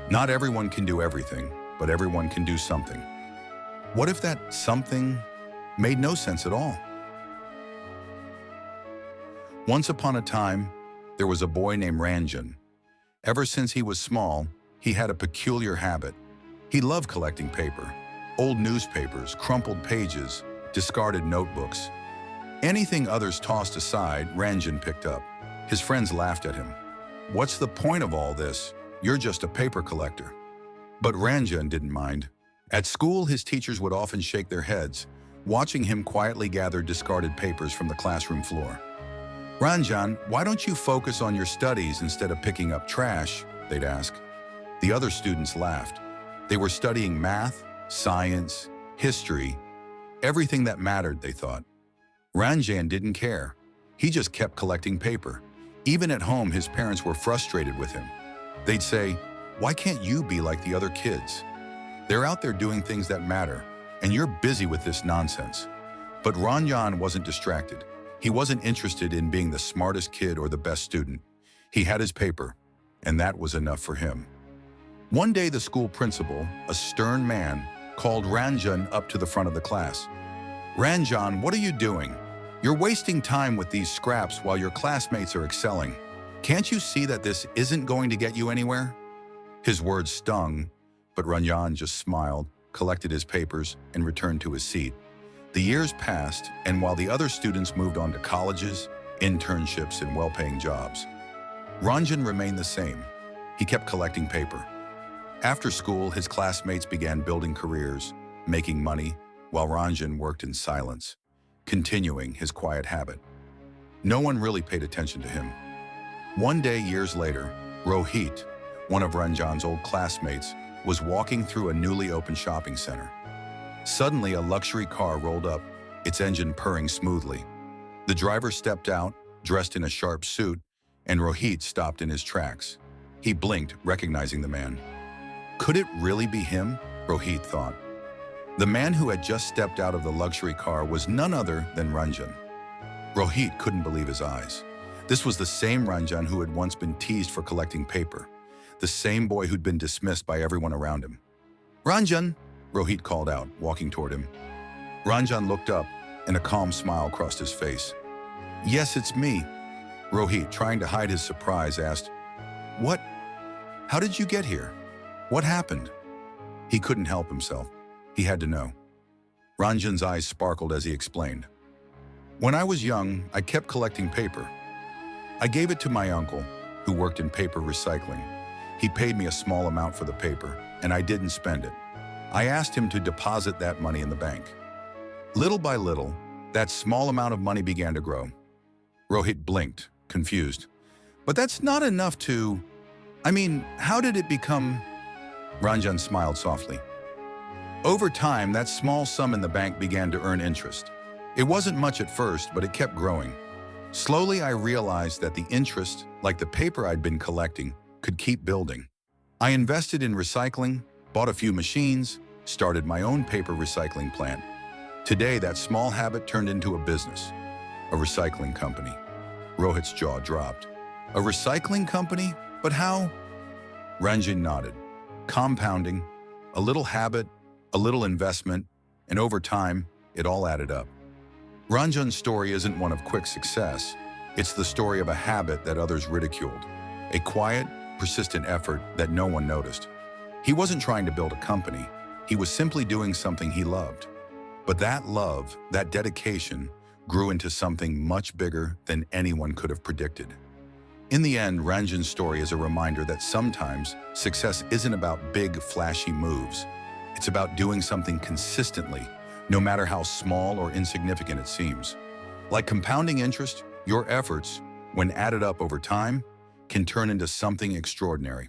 Not everyone can do everything, but everyone can do something. What if that something made no sense at all? Once upon a time, there was a boy named Ranjan. Ever since he was small, he had a peculiar habit. He loved collecting paper, old newspapers, crumpled pages, discarded notebooks. Anything others tossed aside, Ranjan picked up. His friends laughed at him. "What's the point of all this? You're just a paper collector." But Ranjan didn't mind. At school, his teachers would often shake their heads, watching him quietly gather discarded papers from the classroom floor. "Ranjan, why don't you focus on your studies instead of picking up trash?" they'd ask. The other students laughed. They were studying math, science, history, everything that mattered, they thought. Ranjan didn't care. He just kept collecting paper. Even at home, his parents were frustrated with him. They'd say, "Why can't you be like the other kids? They're out there doing things that matter, and you're busy with this nonsense." But Ranjan wasn't distracted. He wasn't interested in being the smartest kid or the best student. He had his paper, and that was enough for him. One day, the school principal, a stern man, called Ranjan up to the front of the class. "Ranjan, what are you doing? You're wasting time with these scraps while your classmates are excelling. Can't you see that this isn't going to get you anywhere?" His words stung, but Ranjan just smiled, collected his papers, and returned to his seat. The years passed, and while the other students moved on to colleges, internships, and well-paying jobs, Ranjan remained the same. He kept collecting paper. After school, his classmates began building careers, making money, while Ranjan worked in silence, continuing his quiet habit. No one really paid attention to him. One day, years later, Rohit, one of Ranjan's old classmates, was walking through a newly opened shopping center. Suddenly, a luxury car rolled up, its engine purring smoothly. The driver stepped out, dressed in a sharp suit, and Rohit stopped in his tracks. He blinked, recognizing the man. Could it really be him? Rohit thought. The man who had just stepped out of the luxury car was none other than Ranjan. Rohit couldn't believe his eyes. This was the same Ranjan who had once been teased for collecting paper, the same boy who'd been dismissed by everyone around him. "Ranjan!" Rohit called out, walking toward him. Ranjan looked up, and a calm smile crossed his face. "Yes, it's me." Rohit, trying to hide his surprise, asked, "What? How did you get here? What happened?" He couldn't help himself. He had to know. Ranjan's eyes sparkled as he explained. "When I was young, I kept collecting paper. I gave it to my uncle, who worked in paper recycling. He paid me a small amount for the paper, and I didn't spend it. I asked him to deposit that money in the bank. Little by little, that small amount of money began to grow." Rohit blinked, confused. "But that's not enough to... how did it become..." Ranjan smiled softly. "Over time, that small sum in the bank began to earn interest. It wasn't much at first, but it kept growing. Slowly, I realized that the interest, like the paper I'd been collecting, could keep building. I invested in recycling, bought a few machines, started my own paper recycling plant. Today, that small habit turned into a business, a recycling company." Rohit's jaw dropped. "A recycling company? But how?" Ranjan nodded. "Compounding, a little habit, a little investment, and over time, it all added up." Ranjan's story isn't one of quick success. It's the story of a habit that others ridiculed, a quiet, persistent effort that no one noticed. He wasn't trying to build a company. He was simply doing something he loved. But that love, that dedication, grew into something much bigger than anyone could have predicted. In the end, Ranjan's story is a reminder that sometimes success isn't about big, flashy moves. It's about doing something consistently, no matter how small or insignificant it seems. Like compounding interest, your efforts, when added up over time, can turn into something extraordinary.